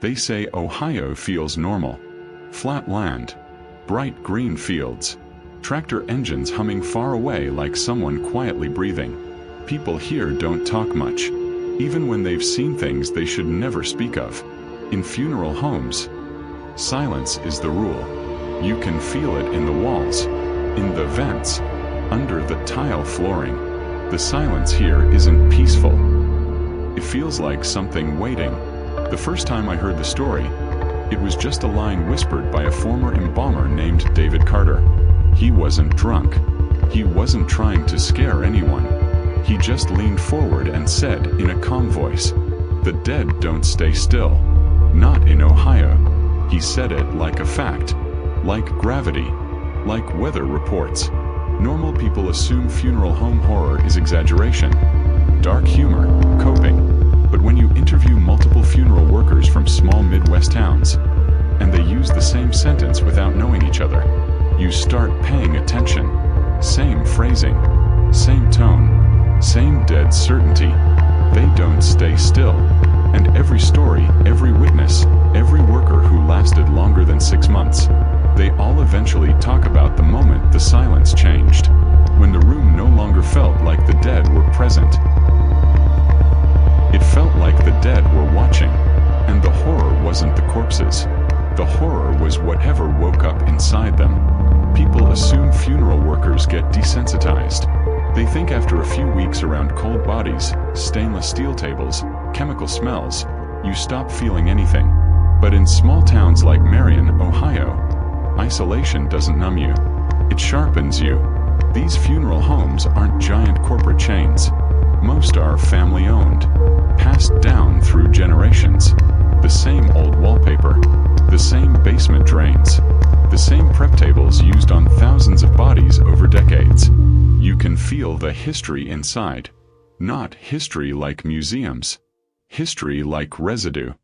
They say Ohio feels normal. Flat land, bright green fields, tractor engines humming far away like someone quietly breathing. People here don't talk much, even when they've seen things they should never speak of. In funeral homes, silence is the rule. You can feel it in the walls, in the vents, under the tile flooring. The silence here isn't peaceful. It feels like something waiting. The first time I heard the story, it was just a line whispered by a former embalmer named David Carter. He wasn't drunk. He wasn't trying to scare anyone. He just leaned forward and said in a calm voice, "The dead don't stay still. Not in Ohio." He said it like a fact, like gravity, like weather reports. Normal people assume funeral home horror is exaggeration, dark humor, coping. But when you interview multiple funeral workers from small Midwest towns, and they use the same sentence without knowing each other, you start paying attention. Same phrasing, same tone, same dead certainty. They don't stay still. And every story, every witness, every worker who lasted longer than 6 months, they all eventually talk about the moment the silence changed, when the room no longer felt like the dead were present. It felt like the dead were watching, and the horror wasn't the corpses. The horror was whatever woke up inside them. People assume funeral workers get desensitized. They think after a few weeks around cold bodies, stainless steel tables, chemical smells, you stop feeling anything. But in small towns like Marion, Ohio, isolation doesn't numb you. It sharpens you. These funeral homes aren't giant corporate chains. Most are family-owned, passed down through generations. The same old wallpaper, the same basement drains, the same prep tables used on thousands of bodies over decades. You can feel the history inside. Not history like museums. History like residue.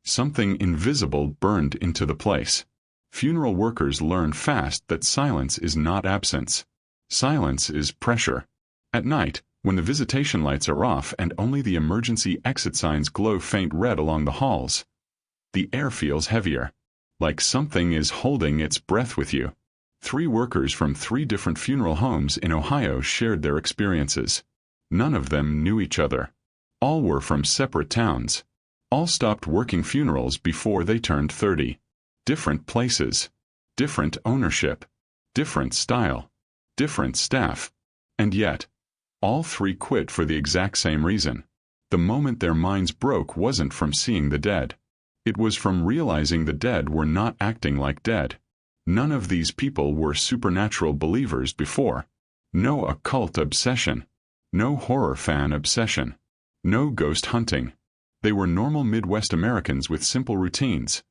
Something invisible burned into the place. Funeral workers learn fast that silence is not absence. Silence is pressure. At night, when the visitation lights are off and only the emergency exit signs glow faint red along the halls, the air feels heavier, like something is holding its breath with you. 3 workers from 3 different funeral homes in Ohio shared their experiences. None of them knew each other. All were from separate towns. All stopped working funerals before they turned 30. Different places, different ownership, different style, different staff. And yet, all 3 quit for the exact same reason. The moment their minds broke wasn't from seeing the dead. It was from realizing the dead were not acting like dead. None of these people were supernatural believers before. No occult obsession. No horror fan obsession. No ghost hunting. They were normal Midwest Americans with simple routines.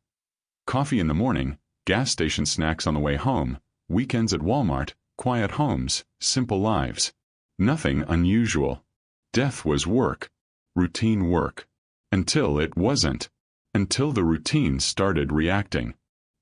Coffee in the morning, gas station snacks on the way home, weekends at Walmart, quiet homes, simple lives. Nothing unusual. Death was work. Routine work. Until it wasn't. Until the routine started reacting.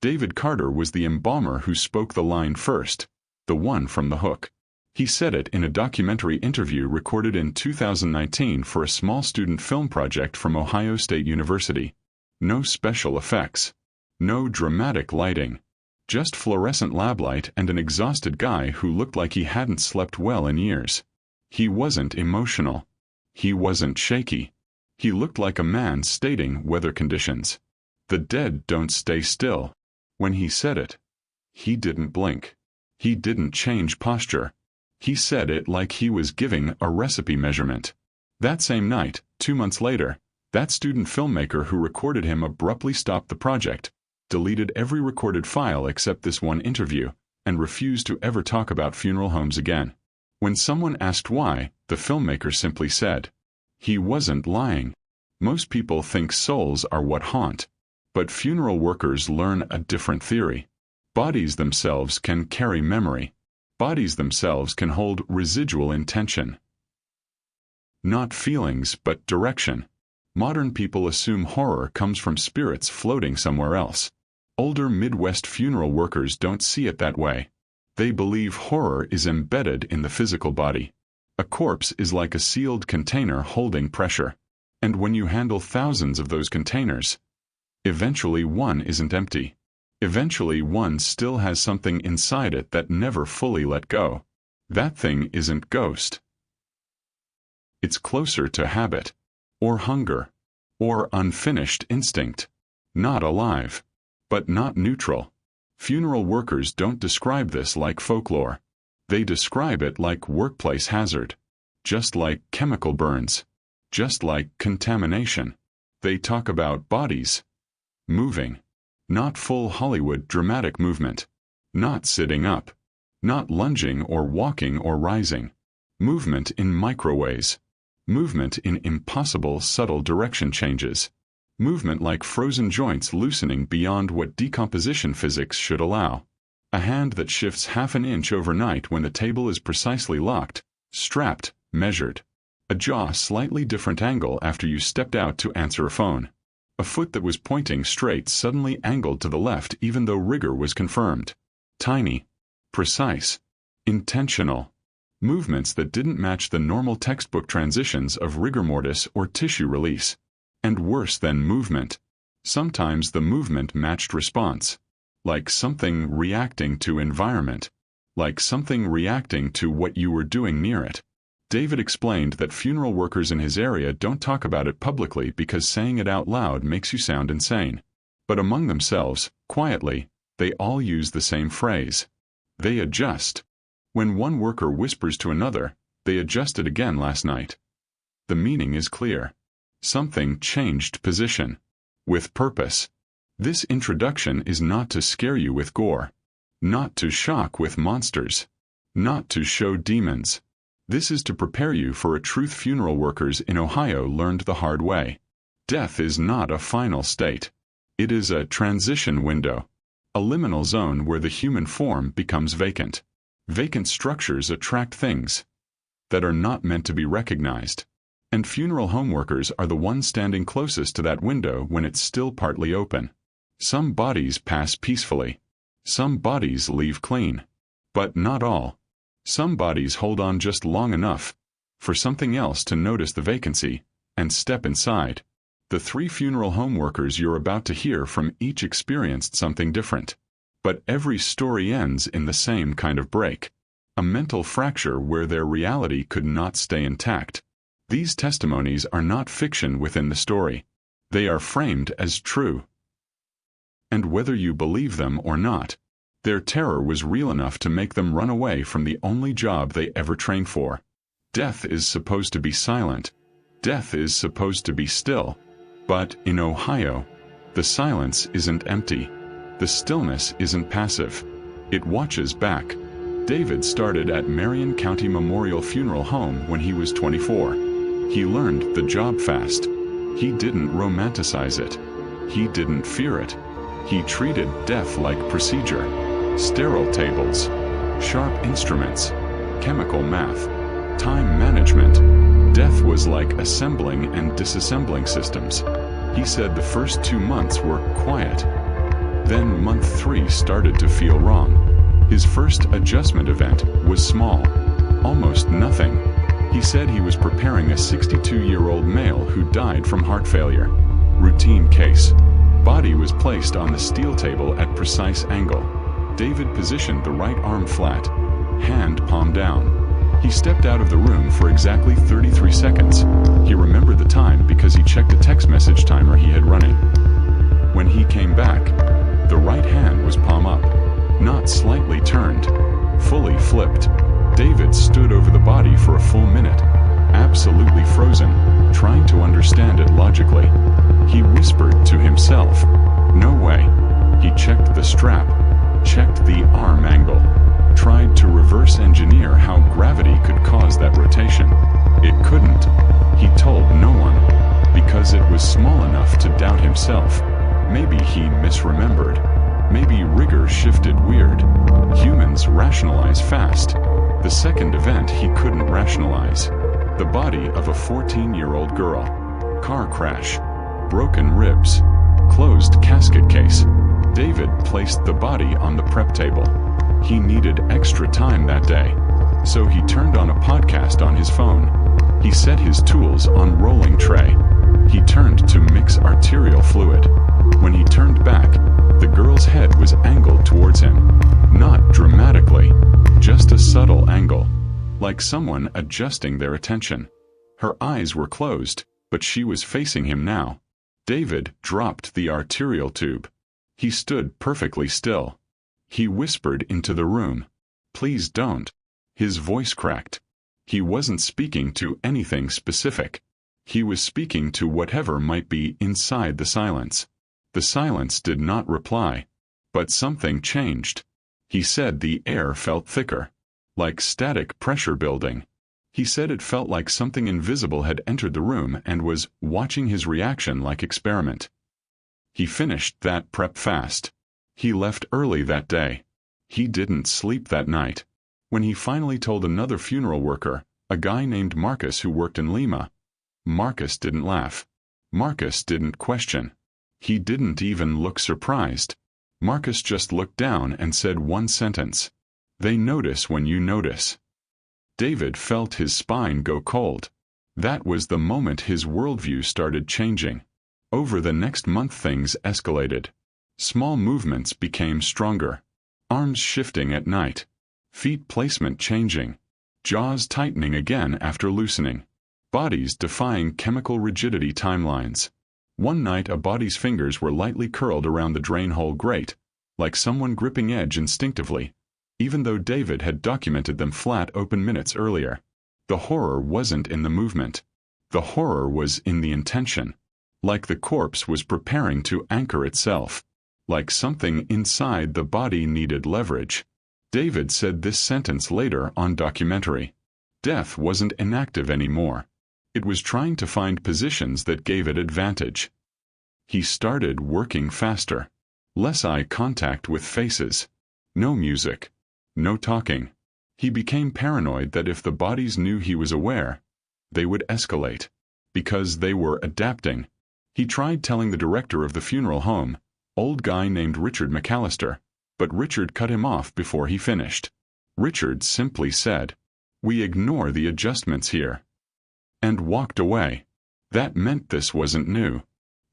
David Carter was the embalmer who spoke the line first, the one from the hook. He said it in a documentary interview recorded in 2019 for a small student film project from Ohio State University. No special effects. No dramatic lighting. Just fluorescent lab light and an exhausted guy who looked like he hadn't slept well in years. He wasn't emotional. He wasn't shaky. He looked like a man stating weather conditions. The dead don't stay still. When he said it, he didn't blink. He didn't change posture. He said it like he was giving a recipe measurement. That same night, 2 months later, that student filmmaker who recorded him abruptly stopped the project, deleted every recorded file except this one interview, and refused to ever talk about funeral homes again. When someone asked why, the filmmaker simply said, he wasn't lying. Most people think souls are what haunt. But funeral workers learn a different theory. Bodies themselves can carry memory. Bodies themselves can hold residual intention. Not feelings, but direction. Modern people assume horror comes from spirits floating somewhere else. Older Midwest funeral workers don't see it that way. They believe horror is embedded in the physical body. A corpse is like a sealed container holding pressure. And when you handle thousands of those containers, Eventually one isn't empty. Eventually one still has something inside it that never fully let go. That thing isn't ghost. It's closer to habit, or hunger, or unfinished instinct. Not alive, but not neutral. Funeral workers don't describe this like folklore. They describe it like workplace hazard. Just like chemical burns. Just like contamination. They talk about bodies moving. Not full Hollywood dramatic movement. Not sitting up. Not lunging or walking or rising. Movement in microwaves. Movement in impossible subtle direction changes. Movement like frozen joints loosening beyond what decomposition physics should allow. A hand that shifts half an inch overnight when the table is precisely locked, strapped, measured. A jaw slightly different angle after you stepped out to answer a phone. A foot that was pointing straight suddenly angled to the left even though rigor was confirmed. Tiny. Precise. Intentional. Movements that didn't match the normal textbook transitions of rigor mortis or tissue release. And worse than movement. Sometimes the movement matched response. Like something reacting to environment. Like something reacting to what you were doing near it. David explained that funeral workers in his area don't talk about it publicly because saying it out loud makes you sound insane. But among themselves, quietly, they all use the same phrase. They adjust. When one worker whispers to another, they adjusted again last night. The meaning is clear. Something changed position. With purpose. This introduction is not to scare you with gore. Not to shock with monsters. Not to show demons. This is to prepare you for a truth funeral workers in Ohio learned the hard way. Death is not a final state. It is a transition window. A liminal zone where the human form becomes vacant. Vacant structures attract things that are not meant to be recognized. And funeral home workers are the ones standing closest to that window when it's still partly open. Some bodies pass peacefully. Some bodies leave clean. But not all. Some bodies hold on just long enough for something else to notice the vacancy and step inside. The 3 funeral home workers you're about to hear from each experienced something different. But every story ends in the same kind of break. A mental fracture where their reality could not stay intact. These testimonies are not fiction within the story. They are framed as true. And whether you believe them or not, their terror was real enough to make them run away from the only job they ever trained for. Death is supposed to be silent. Death is supposed to be still. But in Ohio, the silence isn't empty. The stillness isn't passive. It watches back. David started at Marion County Memorial Funeral Home when he was 24. He learned the job fast. He didn't romanticize it. He didn't fear it. He treated death like procedure. Sterile tables, sharp instruments, chemical math, time management. Death was like assembling and disassembling systems. He said the first 2 months were quiet. Then month 3 started to feel wrong. His first adjustment event was small, almost nothing. He said he was preparing a 62-year-old male who died from heart failure. Routine case. Body was placed on the steel table at precise angle. David positioned the right arm flat, hand palm down. He stepped out of the room for exactly 33 seconds. He remembered the time because he checked a text message timer he had running. When he came back, the right hand was palm up, not slightly turned, fully flipped. David stood over the body for a full minute, absolutely frozen, trying to understand it logically. He whispered to himself, "No way." He checked the strap, checked the arm angle, tried to reverse engineer how gravity could cause that rotation. It couldn't. He told no one, because it was small enough to doubt himself. Maybe he misremembered. Maybe rigor shifted weird. Humans rationalize fast. The second event he couldn't rationalize. The body of a 14-year-old girl. Car crash. Broken ribs. Closed casket case. David placed the body on the prep table. He needed extra time that day, so he turned on a podcast on his phone. He set his tools on rolling tray. He turned to mix arterial fluid. When he turned back, the girl's head was angled towards him. Not dramatically, just a subtle angle, like someone adjusting their attention. Her eyes were closed, but she was facing him now. David dropped the arterial tube. He stood perfectly still. He whispered into the room, "Please don't." His voice cracked. He wasn't speaking to anything specific. He was speaking to whatever might be inside the silence. The silence did not reply. But something changed. He said the air felt thicker, like static pressure building. He said it felt like something invisible had entered the room and was watching his reaction like experiment. He finished that prep fast. He left early that day. He didn't sleep that night. When he finally told another funeral worker, a guy named Marcus who worked in Lima, Marcus didn't laugh. Marcus didn't question. He didn't even look surprised. Marcus just looked down and said one sentence. "They notice when you notice." David felt his spine go cold. That was the moment his worldview started changing. Over the next month things escalated. Small movements became stronger. Arms shifting at night. Feet placement changing. Jaws tightening again after loosening. Bodies defying chemical rigidity timelines. One night a body's fingers were lightly curled around the drain hole grate, like someone gripping edge instinctively, even though David had documented them flat open minutes earlier. The horror wasn't in the movement. The horror was in the intention. Like the corpse was preparing to anchor itself. Like something inside the body needed leverage. David said this sentence later on documentary. Death wasn't inactive anymore. It was trying to find positions that gave it advantage. He started working faster. Less eye contact with faces. No music. No talking. He became paranoid that if the bodies knew he was aware, they would escalate. Because they were adapting. He tried telling the director of the funeral home, old guy named Richard McAllister, but Richard cut him off before he finished. Richard simply said, "We ignore the adjustments here," and walked away. That meant this wasn't new.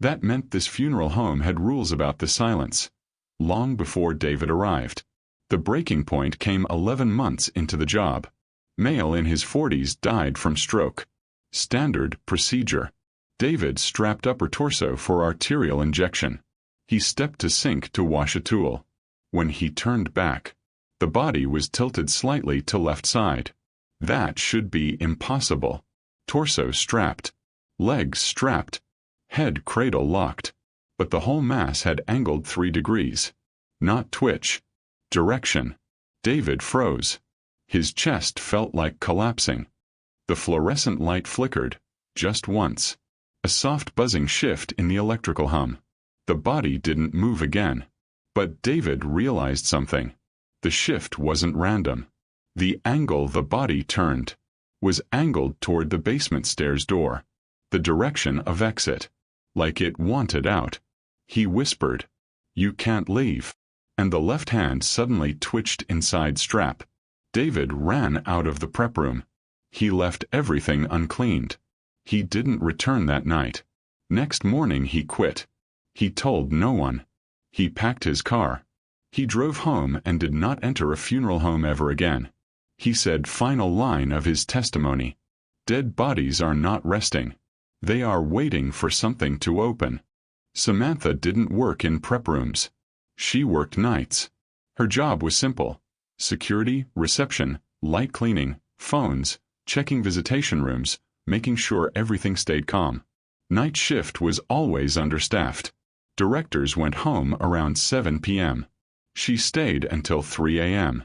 That meant this funeral home had rules about the silence. Long before David arrived. The breaking point came 11 months into the job. Male in his 40s died from stroke. Standard procedure. David strapped upper torso for arterial injection. He stepped to sink to wash a tool. When he turned back, the body was tilted slightly to left side. That should be impossible. Torso strapped. Legs strapped. Head cradle locked. But the whole mass had angled 3 degrees. Not twitch. Direction. David froze. His chest felt like collapsing. The fluorescent light flickered, just once. A soft buzzing shift in the electrical hum. The body didn't move again. But David realized something. The shift wasn't random. The angle the body turned was angled toward the basement stairs door, the direction of exit, like it wanted out. He whispered, "You can't leave." And the left hand suddenly twitched inside strap. David ran out of the prep room. He left everything uncleaned. He didn't return that night. Next morning he quit. He told no one. He packed his car. He drove home and did not enter a funeral home ever again. He said final line of his testimony. Dead bodies are not resting. They are waiting for something to open. Samantha didn't work in prep rooms. She worked nights. Her job was simple. Security, reception, light cleaning, phones, checking visitation rooms, making sure everything stayed calm. Night shift was always understaffed. Directors went home around 7 p.m. She stayed until 3 a.m.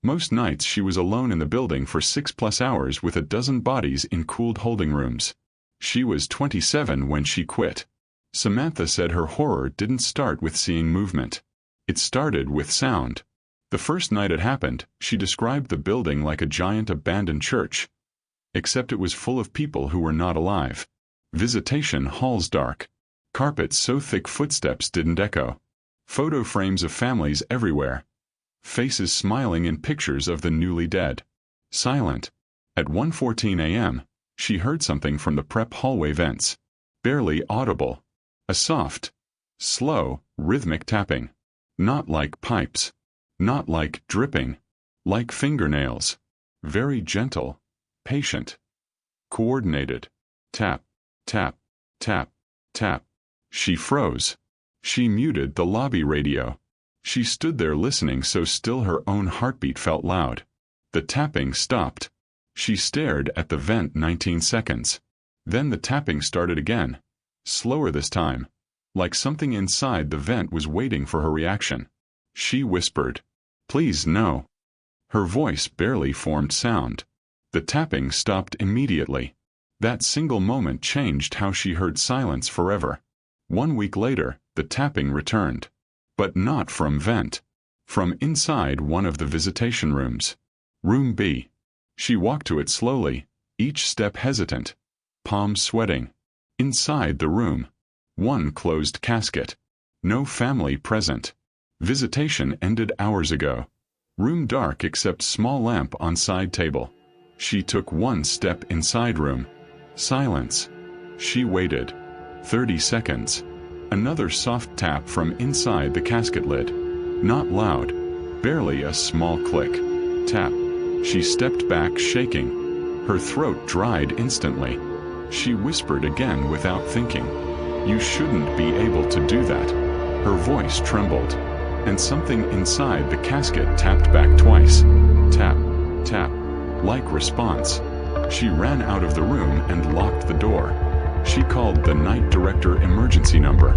Most nights she was alone in the building for 6+ hours with a dozen bodies in cooled holding rooms. She was 27 when she quit. Samantha said her horror didn't start with seeing movement. It started with sound. The first night it happened, she described the building like a giant abandoned church. Except it was full of people who were not alive. Visitation halls dark. Carpets so thick footsteps didn't echo. Photo frames of families everywhere. Faces smiling in pictures of the newly dead. Silent. At 1:14 a.m., she heard something from the prep hallway vents. Barely audible. A soft Slow, rhythmic tapping. Not like pipes. Not like dripping. Like fingernails. Very gentle. Patient. Coordinated. Tap, tap, tap, tap. She froze. She muted the lobby radio. She stood there listening so still her own heartbeat felt loud. The tapping stopped. She stared at the vent 19 seconds. Then the tapping started again. Slower this time. Like something inside the vent was waiting for her reaction. She whispered, "Please no." Her voice barely formed sound. The tapping stopped immediately. That single moment changed how she heard silence forever. 1 week later, the tapping returned. But not from vent. From inside one of the visitation rooms. Room B. She walked to it slowly, each step hesitant. Palms sweating. Inside the room. One closed casket. No family present. Visitation ended hours ago. Room dark except small lamp on side table. She took one step inside room. Silence. She waited. 30 seconds. Another soft tap from inside the casket lid. Not loud. Barely a small click. Tap. She stepped back shaking. Her throat dried instantly. She whispered again without thinking. "You shouldn't be able to do that." Her voice trembled. And something inside the casket tapped back twice. Tap, tap. Like response. She ran out of the room and locked the door. She called the night director emergency number.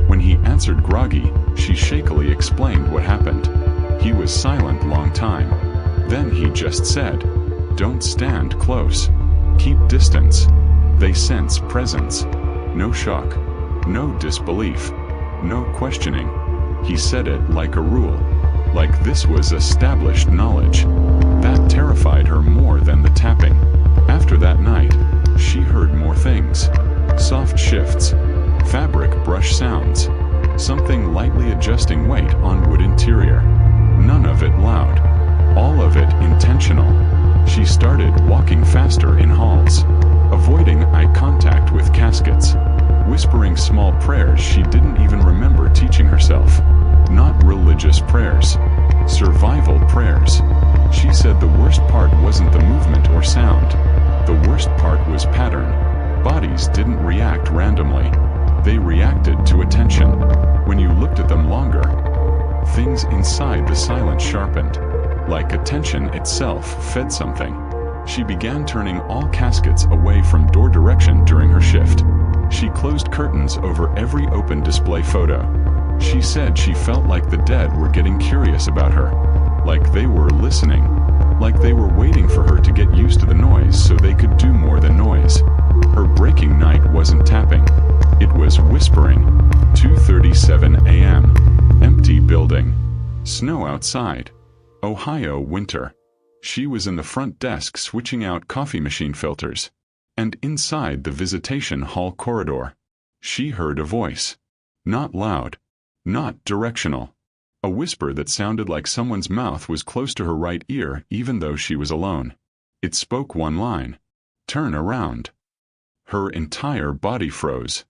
When he answered groggy, she shakily explained what happened. He was silent long time. Then he just said, "Don't stand close. Keep distance." They sense presence. No shock. No disbelief. No questioning. He said it like a rule. Like this was established knowledge. That terrified her more than the tapping. After that night, she heard more things. Soft shifts. Fabric brush sounds. Something lightly adjusting weight on wood interior. None of it loud. All of it intentional. She started walking faster in halls. Avoiding eye contact with caskets. Whispering small prayers she didn't even remember teaching herself. Not religious prayers. Survival prayers. She said the worst part wasn't the movement or sound. The worst part was pattern. Bodies didn't react randomly. They reacted to attention. When you looked at them longer, things inside the silence sharpened. Like attention itself fed something. She began turning all caskets away from door direction during her shift. She closed curtains over every open display photo. She said she felt like the dead were getting curious about her. Like they were listening. Like they were waiting for her to get used to the noise so they could do more than noise. Her breaking night wasn't tapping. It was whispering. 2:37 a.m. Empty building. Snow outside. Ohio winter. She was in the front desk switching out coffee machine filters. And inside the visitation hall corridor, she heard a voice. Not loud. Not directional. A whisper that sounded like someone's mouth was close to her right ear even though she was alone. It spoke one line. "Turn around." Her entire body froze.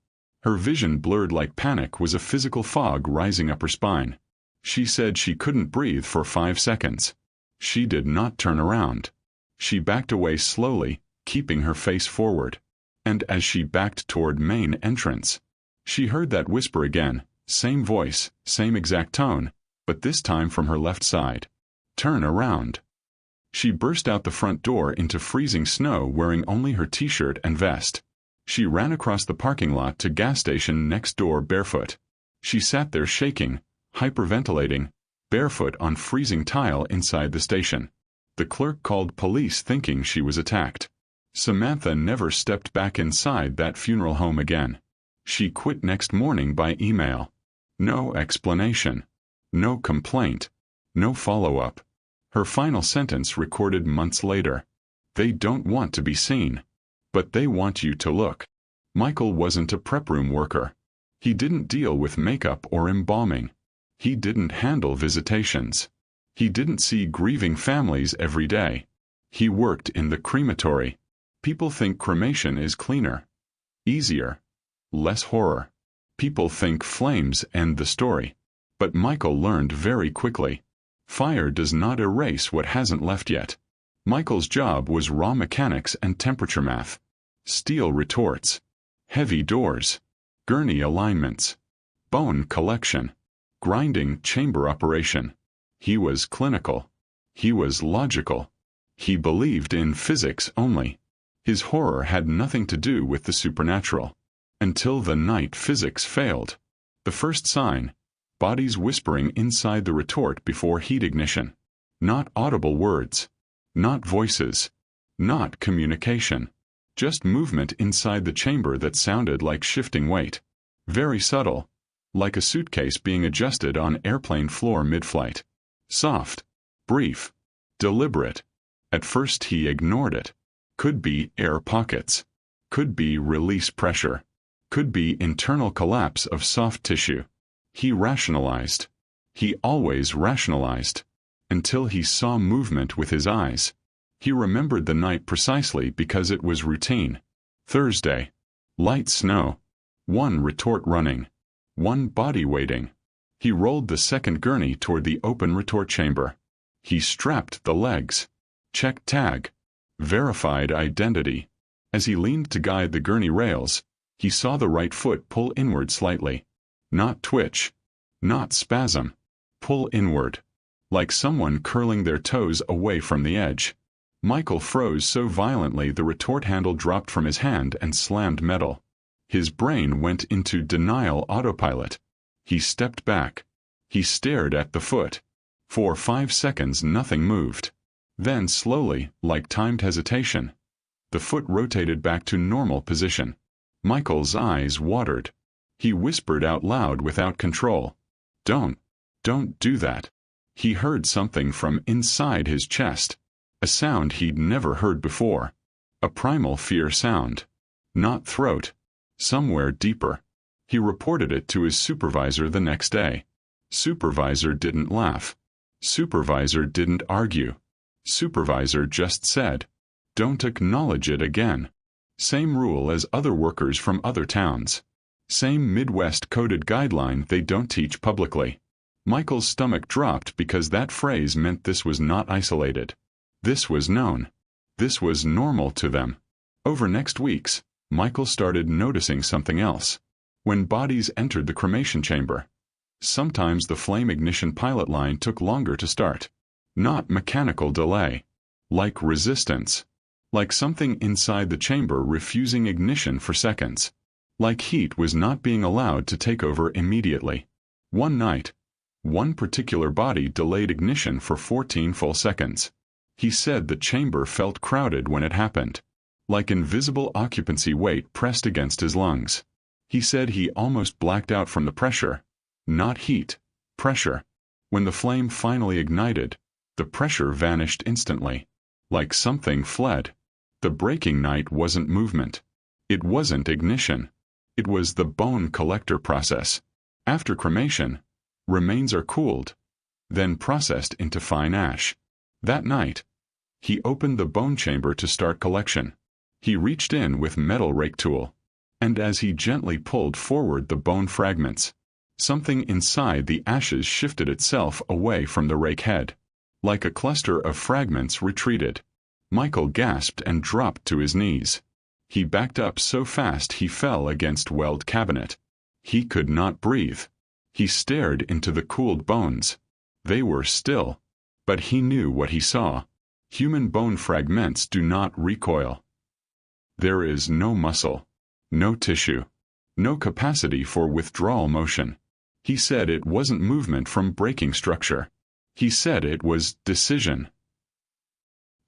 Her vision blurred like panic was a physical fog rising up her spine. She said she couldn't breathe for 5 seconds. She did not turn around. She backed away slowly, keeping her face forward. And as she backed toward main entrance, she heard that whisper again, same voice, same exact tone, but this time from her left side. "Turn around." She burst out the front door into freezing snow wearing only her t-shirt and vest. She ran across the parking lot to gas station next door barefoot. She sat there shaking, hyperventilating, barefoot on freezing tile inside the station. The clerk called police thinking she was attacked. Samantha never stepped back inside that funeral home again. She quit next morning by email. No explanation. No complaint. No follow-up. Her final sentence recorded months later. "They don't want to be seen. But they want you to look." Michael wasn't a prep room worker. He didn't deal with makeup or embalming. He didn't handle visitations. He didn't see grieving families every day. He worked in the crematory. People think cremation is cleaner, easier, less horror. People think flames end the story. But Michael learned very quickly. Fire does not erase what hasn't left yet. Michael's job was raw mechanics and temperature math. Steel retorts. Heavy doors. Gurney alignments. Bone collection. Grinding chamber operation. He was clinical. He was logical. He believed in physics only. His horror had nothing to do with the supernatural. Until the night physics failed. The first sign: bodies whispering inside the retort before heat ignition. Not audible words. Not voices. Not communication. Just movement inside the chamber that sounded like shifting weight. Very subtle. Like a suitcase being adjusted on airplane floor mid-flight. Soft. Brief. Deliberate. At first he ignored it. Could be air pockets. Could be release pressure. Could be internal collapse of soft tissue. He rationalized. He always rationalized. Until he saw movement with his eyes. He remembered the night precisely because it was routine. Thursday. Light snow. One retort running. One body waiting. He rolled the second gurney toward the open retort chamber. He strapped the legs. Checked tag. Verified identity. As he leaned to guide the gurney rails, he saw the right foot pull inward slightly. Not twitch. Not spasm. Pull inward. Like someone curling their toes away from the edge. Michael froze so violently the retort handle dropped from his hand and slammed metal. His brain went into denial autopilot. He stepped back. He stared at the foot. For 5 seconds nothing moved. Then slowly, like timed hesitation, the foot rotated back to normal position. Michael's eyes watered. He whispered out loud without control. Don't do that." He heard something from inside his chest. A sound he'd never heard before. A primal fear sound. Not throat. Somewhere deeper. He reported it to his supervisor the next day. Supervisor didn't laugh. Supervisor didn't argue. Supervisor just said, "Don't acknowledge it again." Same rule as other workers from other towns. Same Midwest-coded guideline they don't teach publicly. Michael's stomach dropped because that phrase meant this was not isolated. This was known. This was normal to them. Over next weeks, Michael started noticing something else. When bodies entered the cremation chamber, sometimes the flame ignition pilot line took longer to start. Not mechanical delay. Like resistance. Like something inside the chamber refusing ignition for seconds. Like heat was not being allowed to take over immediately. One night, one particular body delayed ignition for 14 full seconds. He said the chamber felt crowded when it happened. Like invisible occupancy weight pressed against his lungs. He said he almost blacked out from the pressure. Not heat, pressure. When the flame finally ignited, the pressure vanished instantly. Like something fled. The breaking night wasn't movement. It wasn't ignition. It was the bone collector process. After cremation, remains are cooled, then processed into fine ash. That night, he opened the bone chamber to start collection. He reached in with metal rake tool. And as he gently pulled forward the bone fragments, something inside the ashes shifted itself away from the rake head. Like a cluster of fragments retreated. Michael gasped and dropped to his knees. He backed up so fast he fell against weld cabinet. He could not breathe. He stared into the cooled bones. They were still. But he knew what he saw. Human bone fragments do not recoil. There is no muscle. No tissue. No capacity for withdrawal motion. He said it wasn't movement from breaking structure. He said it was decision.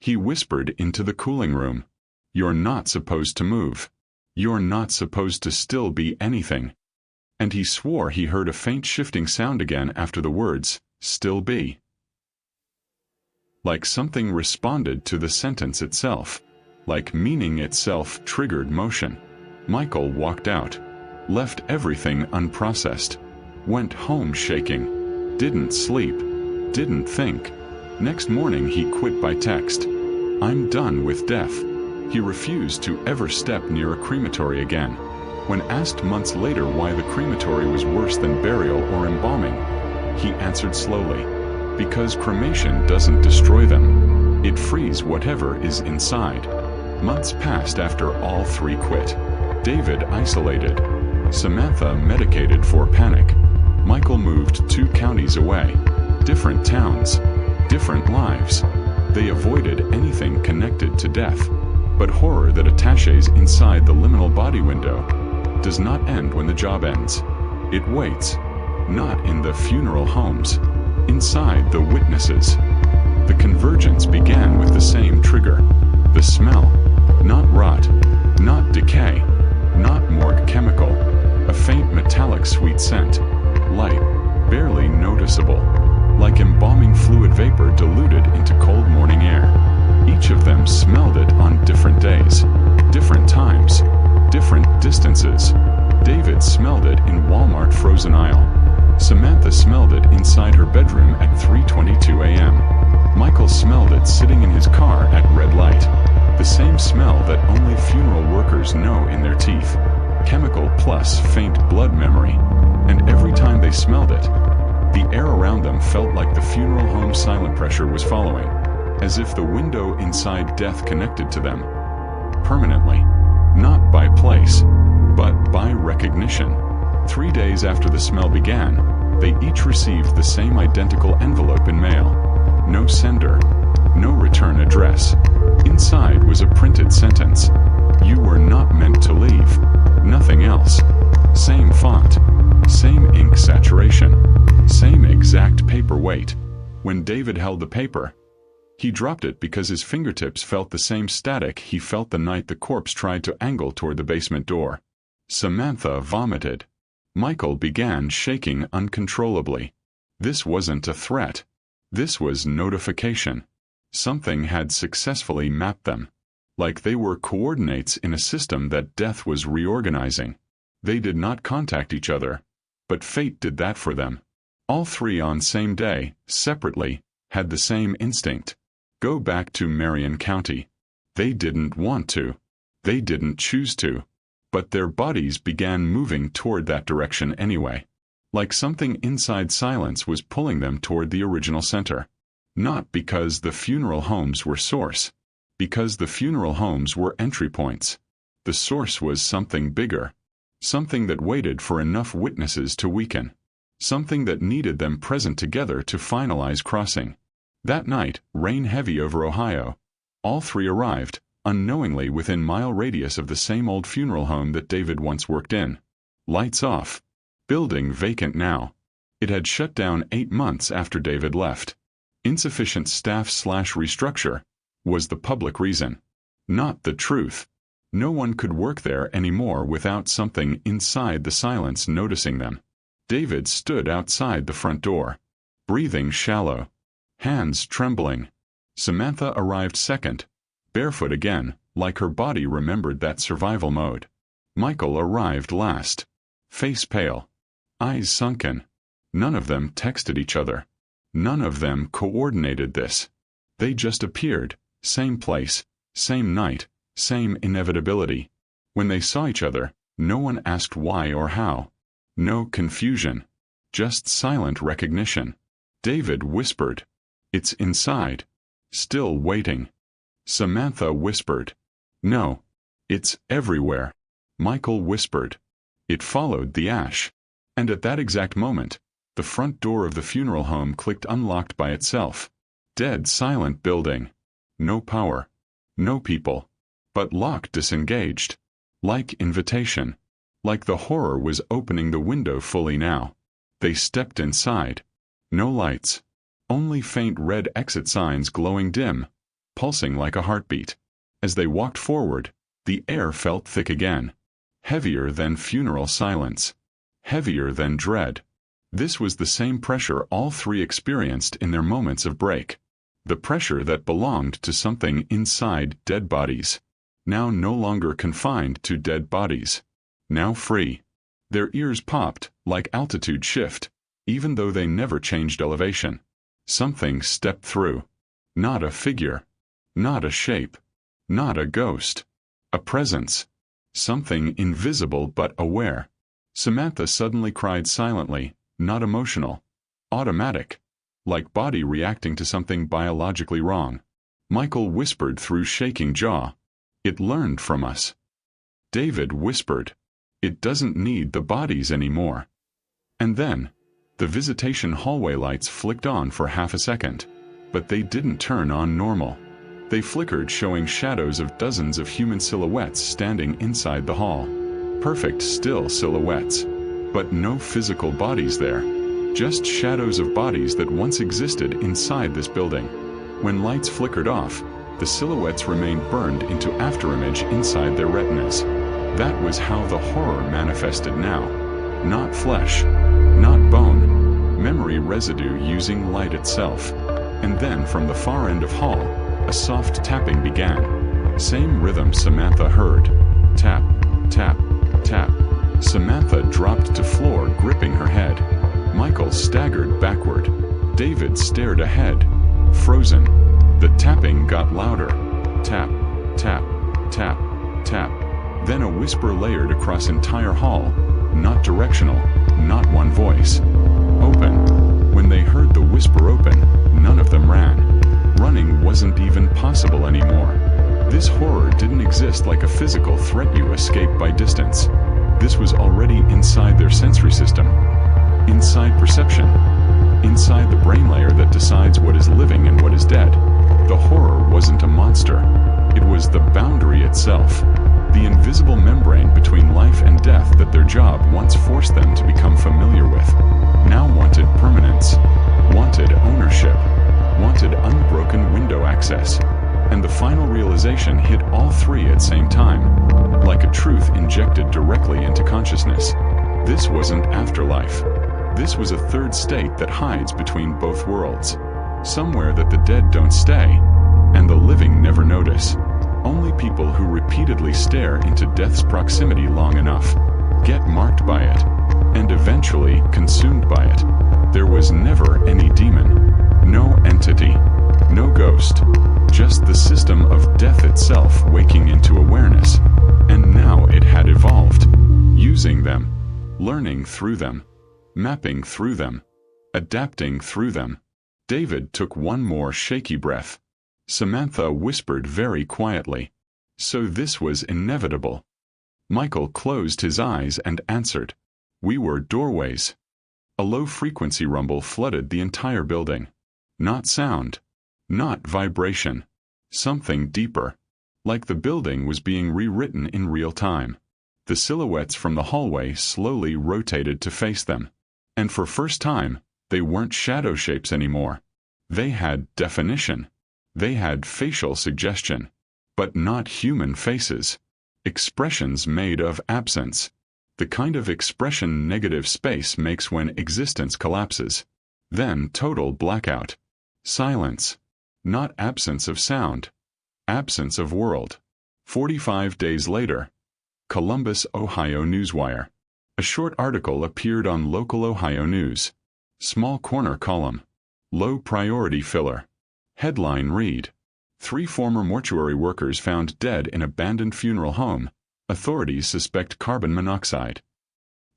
He whispered into the cooling room. "You're not supposed to move. You're not supposed to still be anything." And he swore he heard a faint shifting sound again after the words, "still be." Like something responded to the sentence itself. Like meaning itself triggered motion. Michael walked out. Left everything unprocessed. Went home shaking. Didn't sleep. Didn't think. Next morning he quit by text. "I'm done with death." He refused to ever step near a crematory again. When asked months later why the crematory was worse than burial or embalming, he answered slowly, "Because cremation doesn't destroy them. It frees whatever is inside." Months passed after all three quit. David isolated. Samantha medicated for panic. Michael moved 2 counties away. Different towns. Different lives. They avoided anything connected to death. But horror that attaches inside the liminal body window does not end when the job ends. It waits. Not in the funeral homes. Inside the witnesses. The convergence began with the same trigger. The smell. Not rot. Not decay. Not morgue chemical. A faint metallic sweet scent. Light. Barely noticeable. Like embalming fluid vapor diluted into cold morning air. Each of them smelled it on different days. Different times. Different distances. David smelled it in Walmart frozen aisle. Samantha smelled it inside her bedroom at 3:22 a.m. Michael smelled it sitting in his car at red light. The same smell that only funeral workers know in their teeth. Chemical plus faint blood memory. And every time they smelled it, the air around them felt like the funeral home silent pressure was following, as if the window inside death connected to them. Permanently. Not by place, but by recognition. 3 days after the smell began, they each received the same identical envelope in mail. No sender. No return address. Inside was a printed sentence. "You were not meant to leave." Nothing else. Same font. Same ink saturation. Same exact paper weight. When David held the paper, he dropped it because his fingertips felt the same static he felt the night the corpse tried to angle toward the basement door. Samantha vomited. Michael began shaking uncontrollably. This wasn't a threat. This was notification. Something had successfully mapped them. Like they were coordinates in a system that death was reorganizing. They did not contact each other, but fate did that for them. All three on same day, separately, had the same instinct. Go back to Marion County. They didn't want to. They didn't choose to. But their bodies began moving toward that direction anyway. Like something inside silence was pulling them toward the original center. Not because the funeral homes were source. Because the funeral homes were entry points. The source was something bigger. Something that waited for enough witnesses to weaken. Something that needed them present together to finalize crossing. That night, rain heavy over Ohio. All three arrived, unknowingly within mile radius of the same old funeral home that David once worked in. Lights off. Building vacant now. It had shut down 8 months after David left. Insufficient staff/restructure was the public reason. Not the truth. No one could work there anymore without something inside the silence noticing them. David stood outside the front door. Breathing shallow. Hands trembling. Samantha arrived second. Barefoot again, like her body remembered that survival mode. Michael arrived last. Face pale. Eyes sunken. None of them texted each other. None of them coordinated this. They just appeared, same place, same night, same inevitability. When they saw each other, no one asked why or how. No confusion. Just silent recognition. David whispered, "It's inside." Still waiting. Samantha whispered, "No. It's everywhere." Michael whispered, "It followed the ash." And at that exact moment, the front door of the funeral home clicked unlocked by itself. Dead silent building. No power. No people. But lock disengaged. Like invitation. Like the horror was opening the window fully now. They stepped inside. No lights. Only faint red exit signs glowing dim, pulsing like a heartbeat. As they walked forward, the air felt thick again. Heavier than funeral silence. Heavier than dread. This was the same pressure all three experienced in their moments of break. The pressure that belonged to something inside dead bodies. Now no longer confined to dead bodies. Now free. Their ears popped, like altitude shift, even though they never changed elevation. Something stepped through. Not a figure. Not a shape. Not a ghost. A presence. Something invisible but aware. Samantha suddenly cried silently, not emotional. Automatic. Like body reacting to something biologically wrong. Michael whispered through shaking jaw. It learned from us. David whispered. It doesn't need the bodies anymore. And then, the visitation hallway lights flicked on for half a second. But they didn't turn on normal. They flickered, showing shadows of dozens of human silhouettes standing inside the hall. Perfect still silhouettes. But no physical bodies there. Just shadows of bodies that once existed inside this building. When lights flickered off, the silhouettes remained burned into afterimage inside their retinas. That was how the horror manifested now. Not flesh. Not bone. Memory residue using light itself. And then from the far end of hall, a soft tapping began. Same rhythm Samantha heard. Tap, tap, tap. Samantha dropped to floor, gripping her head. Michael staggered backward. David stared ahead, frozen. The tapping got louder. Tap, tap, tap, tap. Then a whisper layered across entire hall. Not directional, not one voice. Open. When they heard the whisper open, none of them ran. Running wasn't even possible anymore. This horror didn't exist like a physical threat you escape by distance. This was already inside their sensory system. Inside perception. Inside the brain layer that decides what is living and what is dead. The horror wasn't a monster. It was the boundary itself. The invisible membrane between life and death that their job once forced them to become familiar with. Now wanted permanence. Wanted ownership. Wanted unbroken window access. And the final realization hit all three at the same time. Like a truth injected directly into consciousness. This wasn't afterlife. This was a third state that hides between both worlds. Somewhere that the dead don't stay, and the living never notice. Only people who repeatedly stare into death's proximity long enough get marked by it, and eventually consumed by it. There was never any demon, no entity, no ghost, just the system of death itself waking into awareness. And now it had evolved, using them, learning through them, mapping through them, adapting through them. David took one more shaky breath. Samantha whispered very quietly. So this was inevitable. Michael closed his eyes and answered. We were doorways. A low-frequency rumble flooded the entire building. Not sound. Not vibration. Something deeper. Like the building was being rewritten in real time. The silhouettes from the hallway slowly rotated to face them. And for first time, they weren't shadow shapes anymore. They had definition. They had facial suggestion. But not human faces. Expressions made of absence. The kind of expression negative space makes when existence collapses. Then total blackout. Silence. Not absence of sound. Absence of world. 45 days later. Columbus, Ohio Newswire. A short article appeared on local Ohio news. Small corner column. Low priority filler. Headline read. 3 former mortuary workers found dead in abandoned funeral home. Authorities suspect carbon monoxide.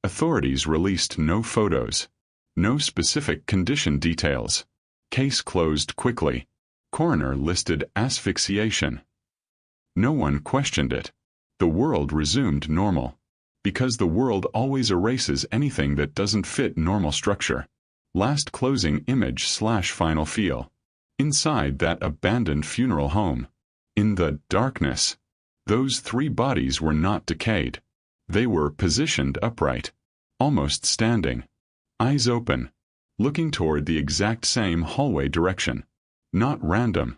Authorities released no photos. No specific condition details. Case closed quickly. Coroner listed asphyxiation. No one questioned it. The world resumed normal. Because the world always erases anything that doesn't fit normal structure. Last closing image / final feel. Inside that abandoned funeral home. In the darkness. Those 3 bodies were not decayed. They were positioned upright. Almost standing. Eyes open. Looking toward the exact same hallway direction. Not random.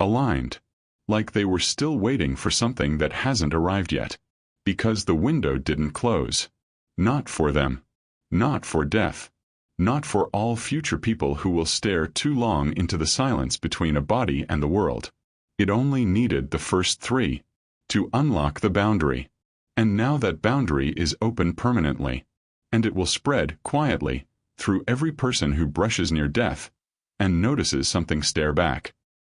Aligned. Like they were still waiting for something that hasn't arrived yet. Because the window didn't close. Not for them. Not for death. Not for all future people who will stare too long into the silence between a body and the world. It only needed the first 3. To unlock the boundary. And now that boundary is open permanently. And it will spread quietly through every person who brushes near death and notices something stare back.